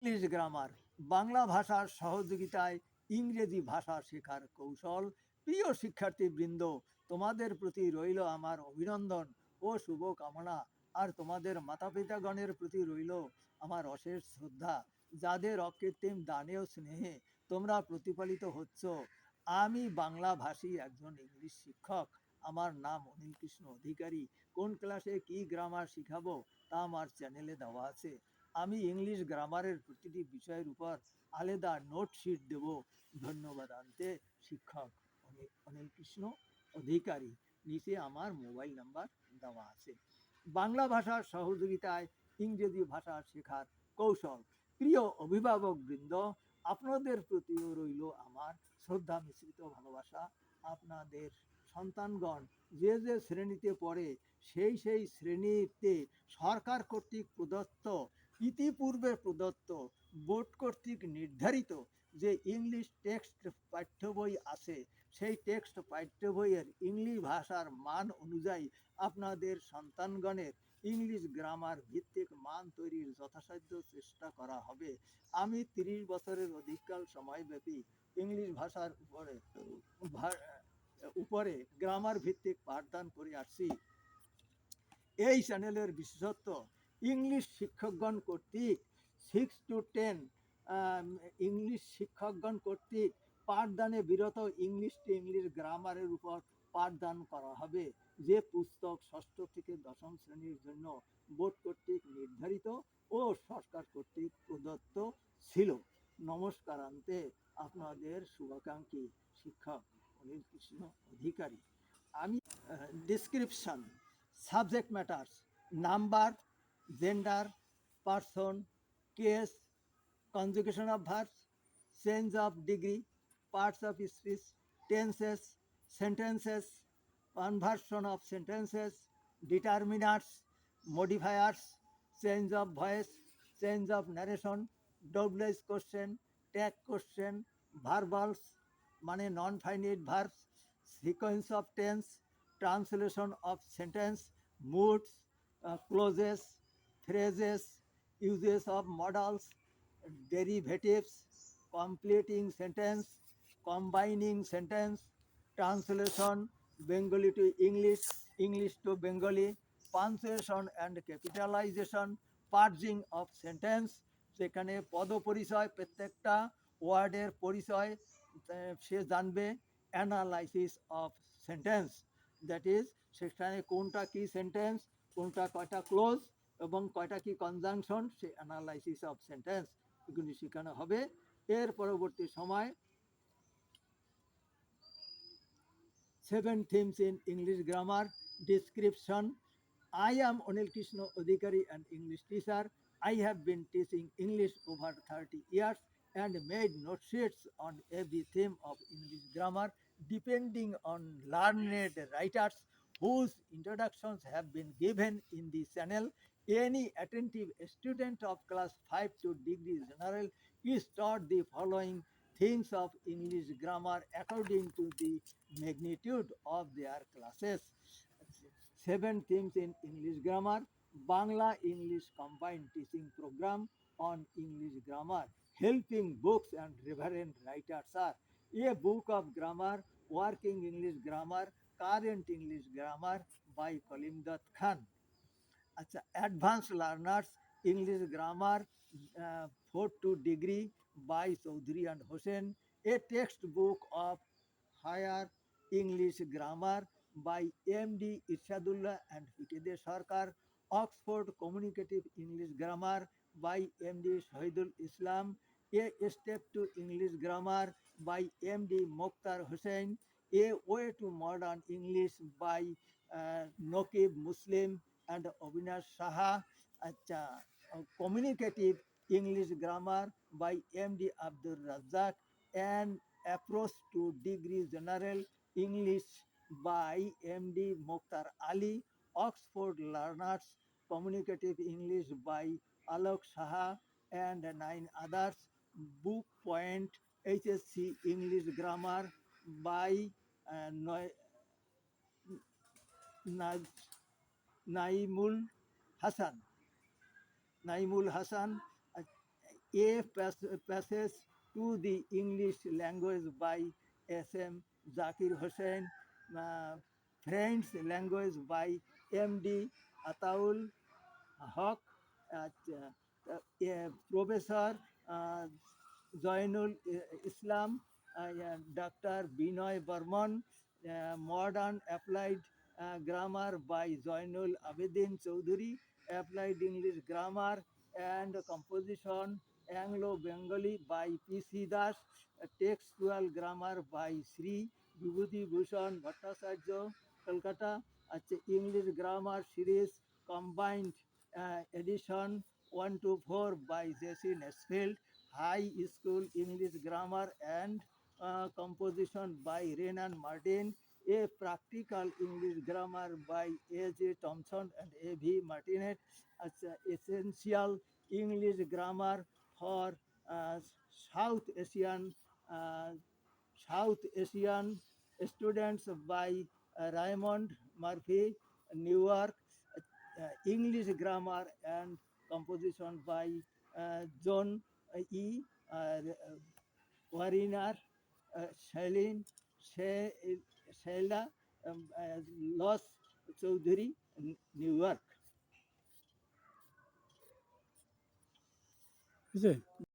English grammar, Bangla ভাষার সহযোগিতায় ইংরেজি ভাষা শেখার কৌশল। প্রিয় শিক্ষার্থীবৃন্দ, তোমাদের প্রতি রইল আমার অভিনন্দন ও শুভকামনা। আর তোমাদের মাতা পিতাগণের প্রতি রইল আমার অশেষ শ্রদ্ধা, যাদের অকৃত্রিম দানে ও স্নেহে তোমরা প্রতিপালিত হচ্ছ। আমি বাংলা ভাষী একজন ইংলিশ শিক্ষক। আমার নাম অনিল কৃষ্ণ অধিকারী। কোন ক্লাসে কি গ্রামার শিখাবো তা আমার চ্যানেলে দেওয়া আছে। আমি ইংলিশ গ্রামারের প্রতিটি বিষয়ের উপর আলাদা নোটশিট দেব। ধন্যবাদ আনতে, শিক্ষক অনিল কৃষ্ণ অধিকারী। নিচে আমার মোবাইল নাম্বার দেওয়া আছে। বাংলা ভাষার সহযোগিতায় ইংরেজি ভাষা শেখার কৌশল। প্রিয় অভিভাবক বৃন্দ, আপনাদের প্রতিও রইল আমার শ্রদ্ধা মিশ্রিত ভালোবাসা। আপনাদের সন্তানগণ যে যে শ্রেণীতে পড়ে সেই সেই শ্রেণীতে সরকার কর্তৃক প্রদত্ত, ইতিপূর্বে প্রদত্ত, বোর্ড কর্তৃক নির্ধারিত যে ইংলিশ টেক্সট পাঠ্য বই আছে, সেই টেক্সট পাঠ্য বইয়ের ইংলিশ ভাষার মান অনুযায়ী আপনাদের সন্তানগণের ইংলিশ গ্রামার ভিত্তিক মান তৈরির যথাসাধ্য চেষ্টা করা হবে। আমি 30 বছরের অধিককাল সময়ব্যাপী ইংলিশ ভাষার উপরে গ্রামার ভিত্তিক পাঠদান করে আসছি। এই চ্যানেলের বিশেষত্ব, ইংলিশ শিক্ষকগণ কর্তৃক 6 to 10 ইংলিশ শিক্ষকগণ কর্তৃক পাঠদানে বিরত ইংলিশ টু ইংলিশ গ্রামারের উপর পাঠদান করা হবে, যে পুস্তক ষষ্ঠ থেকে দশম শ্রেণীর জন্য বোর্ড কর্তৃক নির্ধারিত ও সরকার কর্তৃক প্রদত্ত ছিল। নমস্কারান্তে, আপনাদের শুভাকাঙ্ক্ষী শিক্ষক অনিল কৃষ্ণ অধিকারী। আমি description, subject matters, number, gender, person, case, conjugation of verbs, change of degree, parts of speech, tenses, sentences, conversion of sentences, determinants, modifiers, change of voice, change of narration, double question, tag question, verbals মানে non finite verbs, sequence of tense, translation of sentence, moods, clauses, phrases, uses of modals, derivatives, completing sentence, combining sentence, translation, Bengali to English, English to Bengali, punctuation and capitalization, purging of sentence, সেখানে পদ পরিচয়, প্রত্যেকটা ওয়ার্ডের পরিচয় সে জানবে। Analysis of sentence, that is সেখানে কোনটা কি সেন্টেন্স, কোনটা কয়টা ক্লোজ এবং কয়টা কি conjunction, say analysis of sentence এগুলি শেখানো হবে। এর পরবর্তী সময় 7 themes in English grammar. Description: I am Anil Krishna Adhikari, an English teacher. I have been teaching English over 30 years and made note sheets on every theme of English grammar, depending on learned writers whose introductions have been given in the channel. Any attentive student of class 5 to degree general is taught the following things of English grammar according to the magnitude of their classes. 7 themes in English grammar. Bangla English combined teaching program on English grammar. Helping books and reverend writers are a book of grammar, working English grammar, current English grammar by Kalimdat Khan. আচ্ছা, advance learners English grammar 4 to degree by Chowdhury and Hossain, a text book of higher English grammar by MD Irshadullah and P K De Sarkar, Oxford communicative English grammar by MD Shahidul Islam, a step to English grammar by MD Moktar Hossain, a way to modern English by Nakib Muslim and Avinash Saha. Acha, communicative English grammar by MD Abdul Razak, and approach to degree general English by MD Mokhtar Ali, Oxford learners communicative English by Alok Saha and 9 others. Book point HSC English grammar by Naimul Hasan, Naimul Hasan. A passage to the English language by S.M. Zakir Hussain, uh, French language by M.D. Ataul Haq, Professor uh, Zainul Islam, Dr. Binoy Burman, Modern Applied Grammar by Zainul Abedin Chowdhury, Applied English Grammar and Composition, Anglo-Bengali by P.C. Das, Textual Grammar by Sri Vibhuti Bhushan Bhattacharya, Calcutta, English Grammar Series combined edition 1 to 4 by J.C. Nesfield, High School English Grammar and Composition by Renan Martin, a practical English grammar by A.J. Thompson and A.V. Martinet, as essential English grammar for uh, South Asian uh, South Asian students by Raymond Murphy, Newark, English grammar and composition by John E. Wariner, Shailin, Shaila, Los Chowdhury, Newark. বুঝলে?